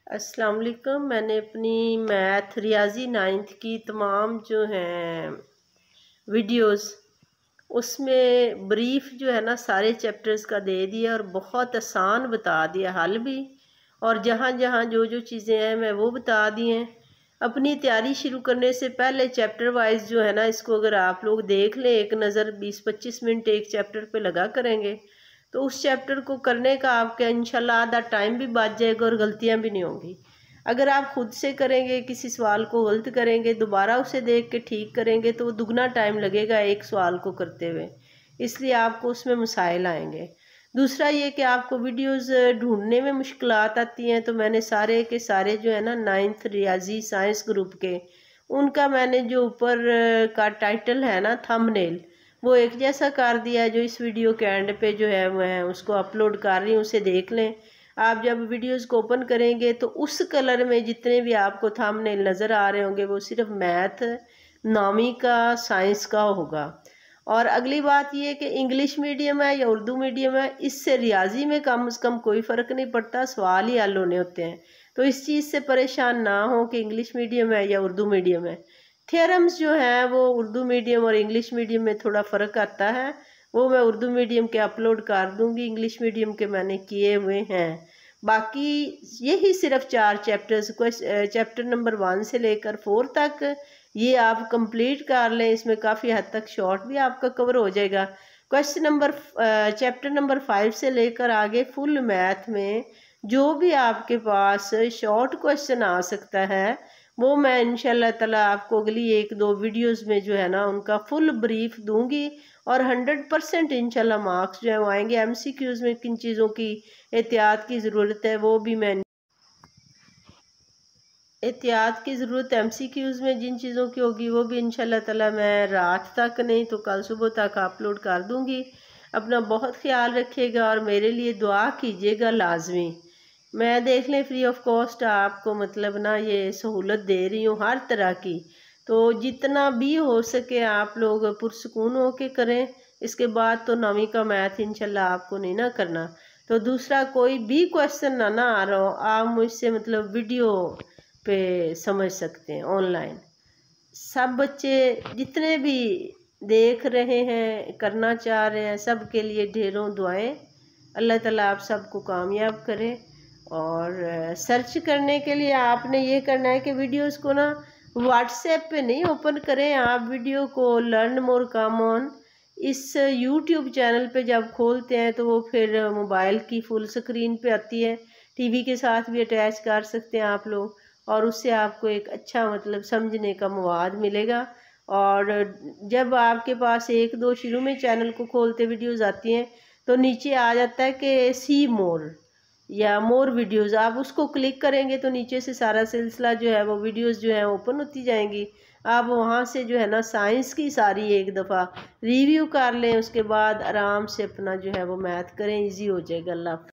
अस्सलाम वालेकुम। मैंने अपनी मैथ रियाजी 9th की तमाम जो हैं वीडियोस उसमें ब्रीफ जो है ना सारे चैप्टर्स का दे दिया और बहुत आसान बता दिया हल भी, और जहाँ जहाँ जो जो चीज़ें हैं मैं वो बता दी हैं। अपनी तैयारी शुरू करने से पहले चैप्टर वाइज जो है ना इसको अगर आप लोग देख लें, एक नज़र 20-25 मिनट एक चैप्टर पे लगा करेंगे तो उस चैप्टर को करने का आपका इंशाल्लाह आधा टाइम भी बच जाएगा और गलतियां भी नहीं होंगी। अगर आप खुद से करेंगे, किसी सवाल को गलत करेंगे, दोबारा उसे देख के ठीक करेंगे तो वो दुगना टाइम लगेगा एक सवाल को करते हुए, इसलिए आपको उसमें मसाइल आएंगे। दूसरा ये कि आपको वीडियोस ढूंढने में मुश्किलात आती हैं, तो मैंने सारे के सारे जो है ना 9th रियाजी साइंस ग्रुप के, उनका मैंने जो ऊपर का टाइटल है ना थंबनेल, वो एक जैसा कर दिया। जो इस वीडियो के एंड पे जो है मैं उसको अपलोड कर रही हूँ, उसे देख लें। आप जब वीडियोस को ओपन करेंगे तो उस कलर में जितने भी आपको थंबनेल नज़र आ रहे होंगे वो सिर्फ मैथ, नामी का, साइंस का होगा। और अगली बात ये कि इंग्लिश मीडियम है या उर्दू मीडियम है, इससे रियाजी में कम से कम कोई फ़र्क नहीं पड़ता, सवाल ही हल होने होते हैं। तो इस चीज़ से परेशान ना हो कि इंग्लिश मीडियम है या उर्दू मीडियम है। थ्योरम्स जो हैं वो उर्दू मीडियम और इंग्लिश मीडियम में थोड़ा फ़र्क आता है, वो मैं उर्दू मीडियम के अपलोड कर दूंगी, इंग्लिश मीडियम के मैंने किए हुए हैं। बाकी यही सिर्फ 4 चैप्टर्स, चैप्टर नंबर 1 से लेकर 4 तक ये आप कंप्लीट कर लें। इसमें काफ़ी हद तक शॉर्ट भी आपका कवर हो जाएगा। चैप्टर नंबर 5 से लेकर आगे फुल मैथ में जो भी आपके पास शॉर्ट क्वेश्चन आ सकता है वो मैं इंशाल्लाह ताला आपको अगली 1-2 वीडियोस में जो है ना उनका फुल ब्रीफ दूंगी, और 100% इंशाल्लाह मार्क्स जो है वो आएंगे। एमसीक्यूज में किन चीज़ों की एहतियात की ज़रूरत है वो भी मैं एहतियात की ज़रूरत एमसीक्यूज़ में जिन चीज़ों की होगी वो भी इंशाल्लाह ताला मैं रात तक नहीं तो कल सुबह तक अपलोड कर दूंगी। अपना बहुत ख्याल रखिएगा और मेरे लिए दुआ कीजिएगा लाजमी। मैं देख लें फ्री ऑफ कॉस्ट आपको मतलब ना ये सहूलत दे रही हूँ हर तरह की, तो जितना भी हो सके आप लोग पुरसकून हो के करें। इसके बाद तो नौवीं का मैथ इंशाल्लाह आपको नहीं ना करना। तो दूसरा कोई भी क्वेश्चन ना आ रहा हो, आप मुझसे मतलब वीडियो पे समझ सकते हैं ऑनलाइन। सब बच्चे जितने भी देख रहे हैं, करना चाह रहे हैं, सब के लिए ढेरों दुआएं। अल्लाह ताला आप सबको कामयाब करे। और सर्च करने के लिए आपने ये करना है कि वीडियोस को ना व्हाट्सएप पे नहीं ओपन करें, आप वीडियो को लर्न मोर कम ऑन इस यूट्यूब चैनल पे जब खोलते हैं तो वो फिर मोबाइल की फुल स्क्रीन पे आती है, टीवी के साथ भी अटैच कर सकते हैं आप लोग, और उससे आपको एक अच्छा मतलब समझने का मवाद मिलेगा। और जब आपके पास 1-2 शुरू में चैनल को खोलते वीडियोस आती हैं तो नीचे आ जाता है कि सी मोर या मोर वीडियोस, आप उसको क्लिक करेंगे तो नीचे से सारा सिलसिला जो है वो वीडियोस जो है ओपन होती जाएंगी। आप वहाँ से जो है ना साइंस की सारी एक दफ़ा रिव्यू कर लें, उसके बाद आराम से अपना जो है वो मैथ करें, इजी हो जाएगा। अल्लाह।